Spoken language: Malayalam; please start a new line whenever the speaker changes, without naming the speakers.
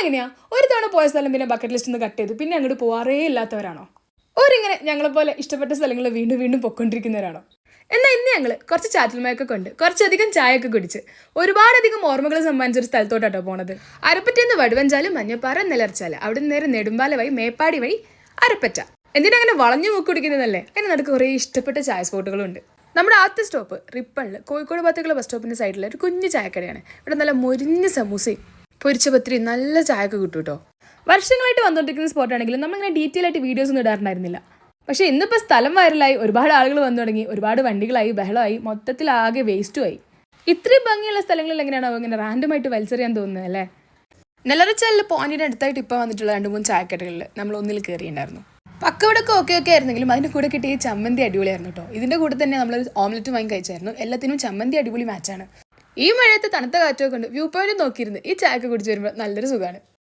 നിങ്ങളെങ്ങനെയാ ഒരു തവണ പോയ സ്ഥലം പിന്നെ ബക്കറ്റ് ലിസ്റ്റ് നിന്ന് കട്ട് ചെയ്ത് പിന്നെ അങ്ങോട്ട് പോവാറേ ഇല്ലാത്തവരാണോ? ഓരിങ്ങനെ ഞങ്ങളെപ്പോലെ ഇഷ്ടപ്പെട്ട സ്ഥലങ്ങൾ വീണ്ടും വീണ്ടും പൊയ്ക്കൊണ്ടിരിക്കുന്നവരാണോ? എന്നാൽ ഇന്ന് ഞങ്ങൾ കുറച്ച് ചാറ്റൽമയൊക്കെ കൊണ്ട് കുറച്ചധികം ചായയൊക്കെ കുടിച്ച് ഒരുപാടധികം ഓർമ്മകൾ സമ്മാനിച്ചൊരു സ്ഥലത്തോട്ടാട്ടോ പോണത്. അരപ്പറ്റയെന്ന് വടുവഞ്ചാല്, മഞ്ഞപ്പാറ, നിലർച്ചാല്, അവിടെ നിന്ന് നേരെ നെടുമ്പാല വഴി മേപ്പാടി വഴി അരപ്പറ്റ. എന്തിനാ അങ്ങനെ വളഞ്ഞു മൂക്ക് കുടിക്കുന്നതല്ലേ? അതിന് നടുക്ക് കുറേ ഇഷ്ടപ്പെട്ട ചായ സ്പോട്ടുകളുണ്ട്. നമ്മുടെ ആദ്യത്തെ സ്റ്റോപ്പ് റിപ്പണിൽ കോഴിക്കോട് ഭാഗത്തേക്കുള്ള ബസ് സ്റ്റോപ്പിൻ്റെ സൈഡിൽ ഒരു കുഞ്ഞു ചായക്കടയാണ്. ഇവിടെ നല്ല മൊരിഞ്ഞ സമൂസയും പൊരിച്ച പത്തിരി നല്ല ചായയൊക്കെ കിട്ടും കേട്ടോ. വർഷങ്ങളായിട്ട് വന്നുകൊണ്ടിരിക്കുന്ന സ്പോട്ടാണെങ്കിലും നമ്മളിങ്ങനെ ഡീറ്റെയിൽ ആയിട്ട് വീഡിയോസ് ഒന്നും ഇടാറുണ്ടായിരുന്നില്ല. പക്ഷേ ഇന്നിപ്പോൾ സ്ഥലം വൈറലായി, ഒരുപാട് ആളുകൾ വന്നു തുടങ്ങി, ഒരുപാട് വണ്ടികളായി, ബഹളമായി, മൊത്തത്തിൽ ആകെ വേസ്റ്റുമായി. ഇത്രയും ഭംഗിയുള്ള സ്ഥലങ്ങളിൽ എങ്ങനെയാണോ ഇങ്ങനെ റാൻഡമായിട്ട് വലിച്ചെറിയാൻ തോന്നുന്നത് അല്ലേ? നിലർച്ചാലിൽ പോയിന്റിൻ്റെ അടുത്തായിട്ട് ഇപ്പോൾ വന്നിട്ടുള്ള 2-3 ചായക്കടകളിൽ നമ്മൾ ഒന്നിൽ കയറിയിട്ടുണ്ടായിരുന്നു. പക്കവിടൊക്കെ ഒക്കെ ആയിരുന്നെങ്കിലും അതിൻ്റെ കൂടെ കിട്ടിയ ചമ്മന്തി അടിപൊളിയായിരുന്നു കേട്ടോ. ഇതിൻ്റെ കൂടെ തന്നെ നമ്മളൊരു ഓംലെറ്റ് വാങ്ങി കഴിച്ചായിരുന്നു. എല്ലാത്തിനും ചമ്മന്തി അടിപൊളി മാച്ചാണ്. ഈ മഴയത്ത് തണുത്ത കാറ്റൊക്കെ കൊണ്ട് വ്യൂ പോയിന്റ് നോക്കിയിരുന്ന് ഈ ചായയൊക്കെ കുടിച്ച് വരുമ്പോൾ നല്ലൊരു സുഖമാണ്.